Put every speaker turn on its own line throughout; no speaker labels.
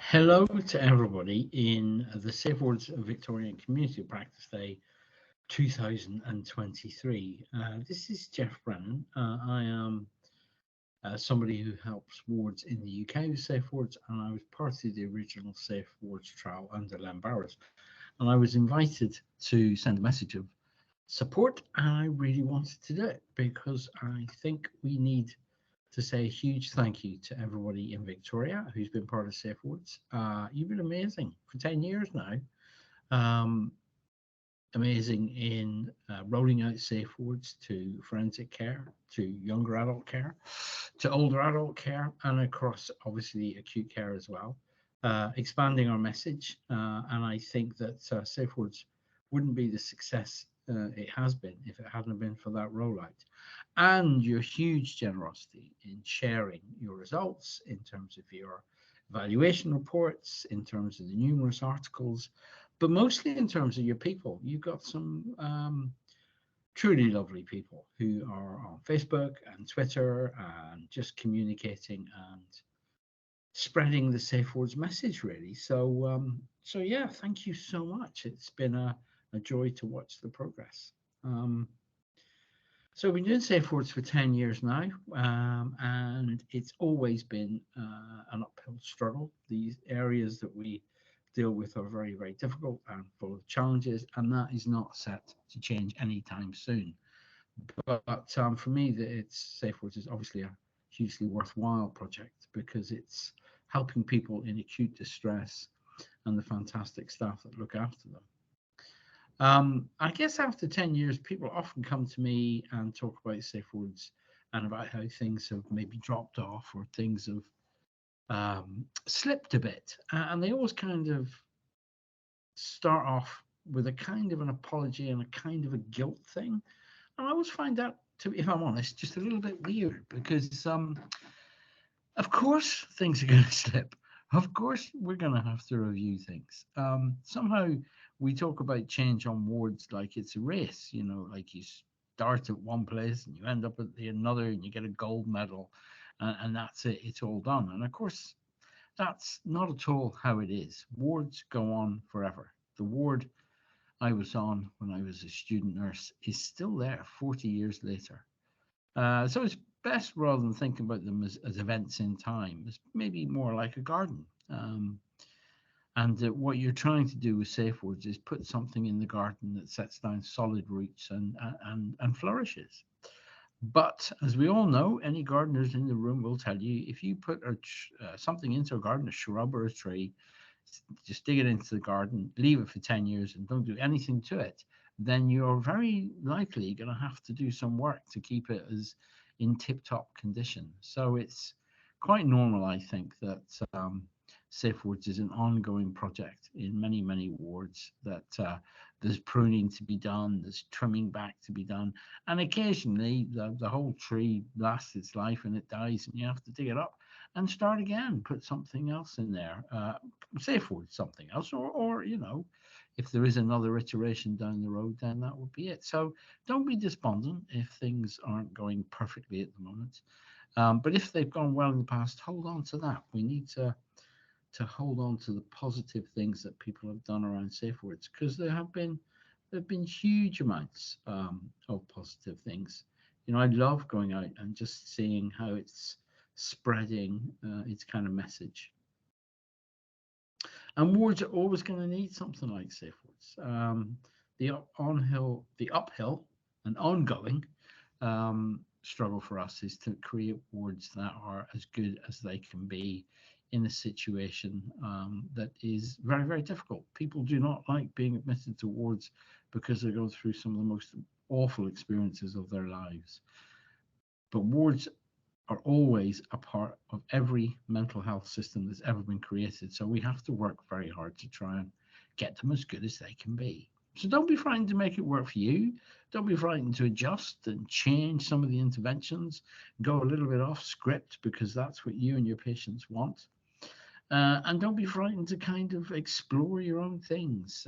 Hello to everybody in the Safe Words Victorian Community Practice Day 2023. This is Jeff Brennan. I am somebody who helps wards in the UK with Safe Words, and I was part of the original Safe Words trial under Len Barrows. And I was invited to send a message of support, and I really wanted to do it because I think we need to say a huge thank you to everybody in Victoria who's been part of Safe Words. You've been amazing for 10 years now. Um, Amazing in rolling out Safe Words to forensic care, to younger adult care, to older adult care, and across obviously acute care as well. Expanding our message, and I think that Safe Words wouldn't be the success it has been if it hadn't been for that rollout. And your huge generosity in sharing your results in terms of your evaluation reports, in terms of the numerous articles, but mostly in terms of your people. You've got some truly lovely people who are on Facebook and Twitter and just communicating and spreading the Safe Words message, really. So yeah, thank you so much. It's been a joy to watch the progress. So we've been doing Safe Words for 10 years now, and it's always been an uphill struggle. These areas that we deal with are very, very difficult and full of challenges, and that is not set to change anytime soon. But for me, it's Safe Words is obviously a hugely worthwhile project because it's helping people in acute distress and the fantastic staff that look after them. I guess after 10 years, people often come to me and talk about Safe Words and about how things have maybe dropped off or things have slipped a bit. And they always kind of start off with a kind of an apology and a kind of a guilt thing. And I always find that, if I'm honest, just a little bit weird because, of course, things are going to slip. Of course, we're going to have to review things. Somehow we talk about change on wards like it's a race, like you start at one place and you end up at the another and you get a gold medal and that's it, it's all done. And of course, that's not at all how it is. Wards go on forever. The ward I was on when I was a student nurse is still there 40 years later. So it's best rather than thinking about them as events in time, it's maybe more like a garden. And what you're trying to do with Safe Words is put something in the garden that sets down solid roots and flourishes. But as we all know, any gardeners in the room will tell you if you put something into a garden, a shrub or a tree, just dig it into the garden, leave it for 10 years and don't do anything to it, then you're very likely going to have to do some work to keep it as in tip-top condition. So it's quite normal, I think, that Safe Words is an ongoing project in many, many wards, that there's pruning to be done, there's trimming back to be done, and occasionally the whole tree lasts its life and it dies and you have to dig it up and start again, put something else in there, Safe Words something else, or if there is another iteration down the road, then that would be it. So don't be despondent if things aren't going perfectly at the moment. But if they've gone well in the past, hold on to that. We need to hold on to the positive things that people have done around Safe Words, because there have been huge amounts of positive things. I love going out and just seeing how it's spreading its kind of message. And wards are always going to need something like Safe Words. The uphill and ongoing struggle for us is to create wards that are as good as they can be in a situation that is very, very difficult. People do not like being admitted to wards because they go through some of the most awful experiences of their lives. But wards are always a part of every mental health system that's ever been created. So we have to work very hard to try and get them as good as they can be. So don't be frightened to make it work for you. Don't be frightened to adjust and change some of the interventions, go a little bit off script because that's what you and your patients want. And don't be frightened to kind of explore your own things.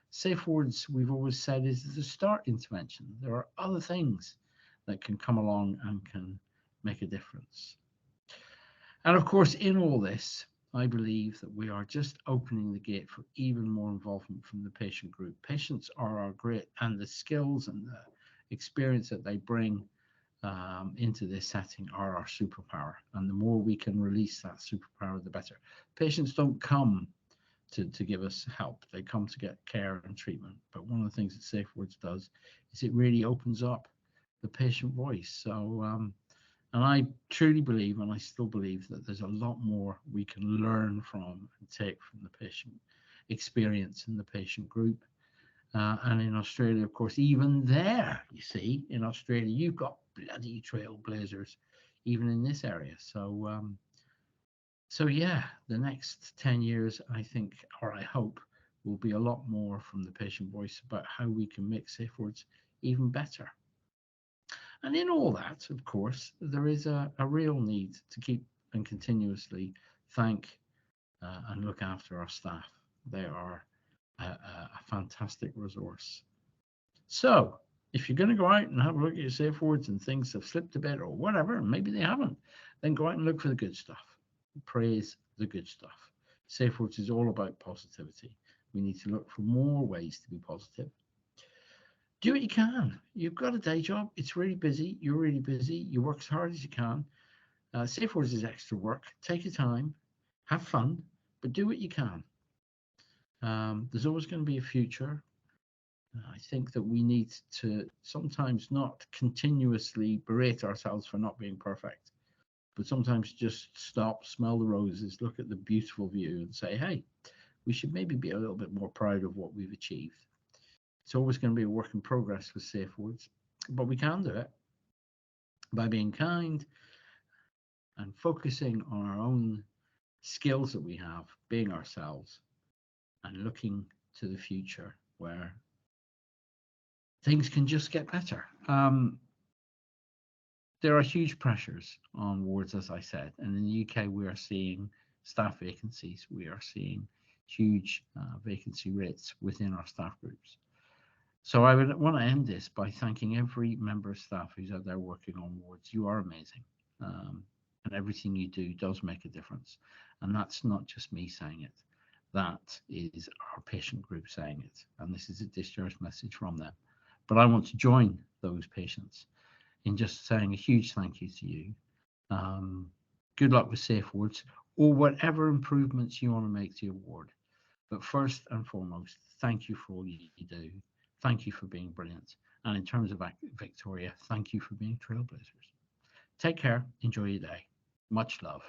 Safe Words, we've always said, is the start intervention. There are other things that can come along and can make a difference. And of course, in all this, I believe that we are just opening the gate for even more involvement from the patient group. Patients are our great, and the skills and the experience that they bring into this setting are our superpower. And the more we can release that superpower, the better. Patients don't come to give us help, they come to get care and treatment. But one of the things that SafeWords does is it really opens up the patient voice. So, and I truly believe, and I still believe, that there's a lot more we can learn from and take from the patient experience in the patient group. And in Australia, of course, even there, you see, in Australia, you've got bloody trailblazers, even in this area. So yeah, the next 10 years, I think, or I hope, will be a lot more from the patient voice about how we can make SafeWords even better. And in all that, of course, there is a real need to keep and continuously thank and look after our staff. They are a fantastic resource. So if you're going to go out and have a look at your SafeWords and things have slipped a bit or whatever, and maybe they haven't, then go out and look for the good stuff. Praise the good stuff. SafeWords is all about positivity. We need to look for more ways to be positive. Do what you can. You've got a day job. It's really busy. You're really busy. You work as hard as you can. SafeWords is extra work. Take your time. Have fun, but do what you can. There's always going to be a future. I think that we need to sometimes not continuously berate ourselves for not being perfect, but sometimes just stop, smell the roses, look at the beautiful view and say, hey, we should maybe be a little bit more proud of what we've achieved. It's always going to be a work in progress with SafeWords, but we can do it by being kind and focusing on our own skills that we have, being ourselves, and looking to the future where things can just get better. There are huge pressures on wards, as I said, and in the UK we are seeing staff vacancies. We are seeing huge vacancy rates within our staff groups. So I would want to end this by thanking every member of staff who's out there working on wards. You are amazing, and everything you do does make a difference. And that's not just me saying it. That is our patient group saying it, and this is a discharge message from them. But I want to join those patients in just saying a huge thank you to you. Good luck with SafeWords or whatever improvements you want to make to your ward. But first and foremost, thank you for all you do. Thank you for being brilliant. And in terms of Victoria, thank you for being trailblazers. Take care. Enjoy your day. Much love.